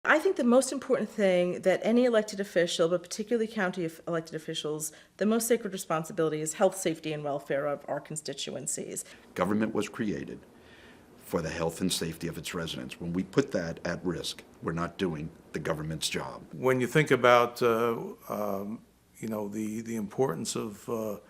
I think the most important thing that any elected official, but particularly county elected officials, the most sacred responsibility is health, safety, and welfare of our constituencies. Government was created for the health and safety of its residents. When we put that at risk, we're not doing the government's job. When you think about, the importance of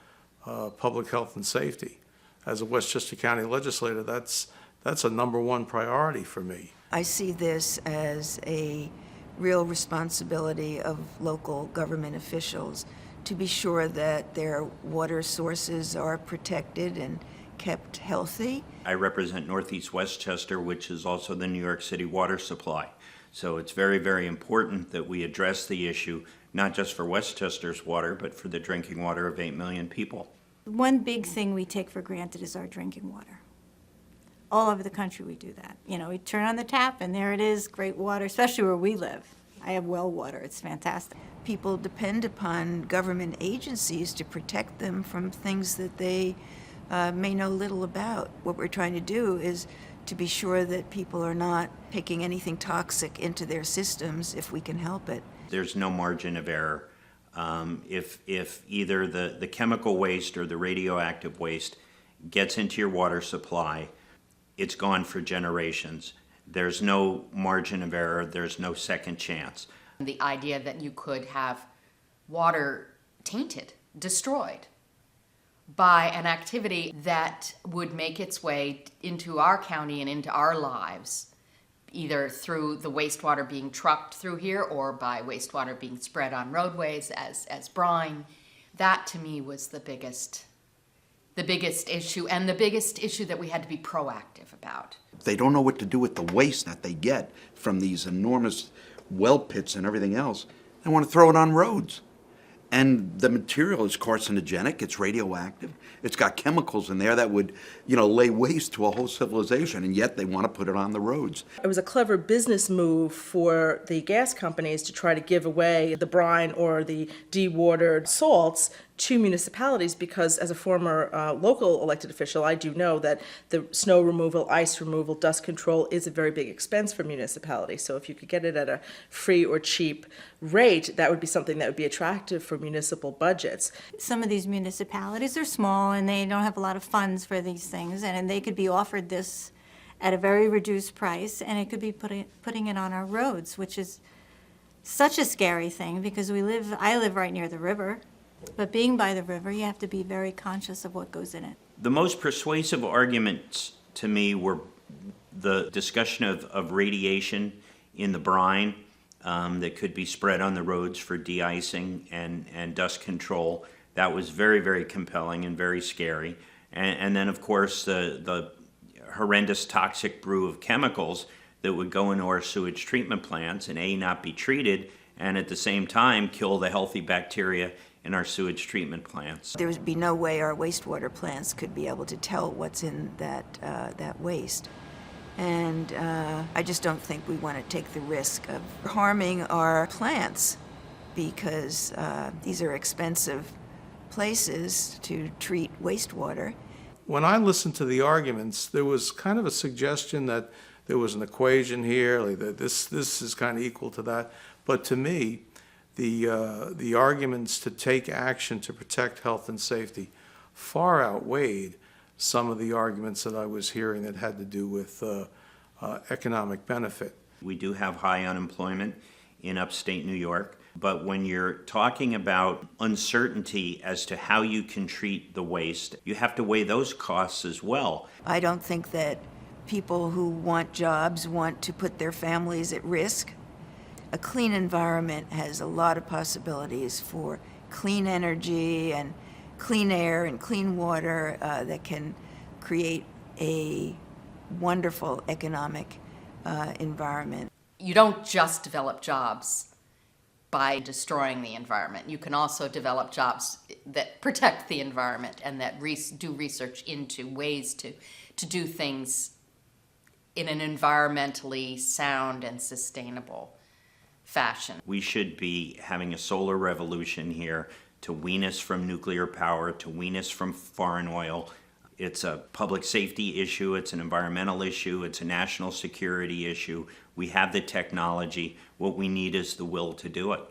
public health and safety, as a Westchester County legislator, that's a number one priority for me. I see this as a real responsibility of local government officials to be sure that their water sources are protected and kept healthy. I represent Northeast Westchester, which is also the New York City water supply. So it's very, very important that we address the issue, not just for Westchester's water, but for the drinking water of 8 million people. One big thing we take for granted is our drinking water. All over the country we do that. We turn on the tap and there it is, great water, especially where we live. I have well water, it's fantastic. People depend upon government agencies to protect them from things that they may know little about. What we're trying to do is to be sure that people are not taking anything toxic into their systems if we can help it. There's no margin of error. If either the chemical waste or the radioactive waste gets into your water supply, it's gone for generations. There's no margin of error, there's no second chance. The idea that you could have water tainted, destroyed by an activity that would make its way into our county and into our lives, either through the wastewater being trucked through here or by wastewater being spread on roadways as brine, that to me was the biggest issue, and the biggest issue that we had to be proactive about. They don't know what to do with the waste that they get from these enormous well pits and everything else. They want to throw it on roads. And the material is carcinogenic, it's radioactive, it's got chemicals in there that would, lay waste to a whole civilization, and yet they want to put it on the roads. It was a clever business move for the gas companies to try to give away the brine or the dewatered salts to municipalities because, as a former local elected official, I do know that the snow removal, ice removal, dust control is a very big expense for municipalities. So if you could get it at a free or cheap rate, that would be something that would be attractive for municipal budgets. Some of these municipalities are small and they don't have a lot of funds for these things, and they could be offered this at a very reduced price, and it could be putting it on our roads, which is such a scary thing because I live right near the river. But being by the river, you have to be very conscious of what goes in it. The most persuasive arguments to me were the discussion of radiation in the brine that could be spread on the roads for de-icing and dust control. That was very, very compelling and very scary. And then, of course, the horrendous toxic brew of chemicals that would go into our sewage treatment plants and not be treated, and at the same time kill the healthy bacteria in our sewage treatment plants. There would be no way our wastewater plants could be able to tell what's in that waste. And I just don't think we want to take the risk of harming our plants because these are expensive places to treat wastewater. When I listened to the arguments, there was kind of a suggestion that there was an equation here, like that this is kind of equal to that. But to me, the arguments to take action to protect health and safety far outweighed some of the arguments that I was hearing that had to do with economic benefit. We do have high unemployment in upstate New York, but when you're talking about uncertainty as to how you can treat the waste, you have to weigh those costs as well. I don't think that people who want jobs want to put their families at risk. A clean environment has a lot of possibilities for clean energy and clean air and clean water that can create a wonderful economic environment. You don't just develop jobs by destroying the environment. You can also develop jobs that protect the environment and that do research into ways to do things in an environmentally sound and sustainable fashion. We should be having a solar revolution here to wean us from nuclear power, to wean us from foreign oil. It's a public safety issue, it's an environmental issue, it's a national security issue. We have the technology. What we need is the will to do it.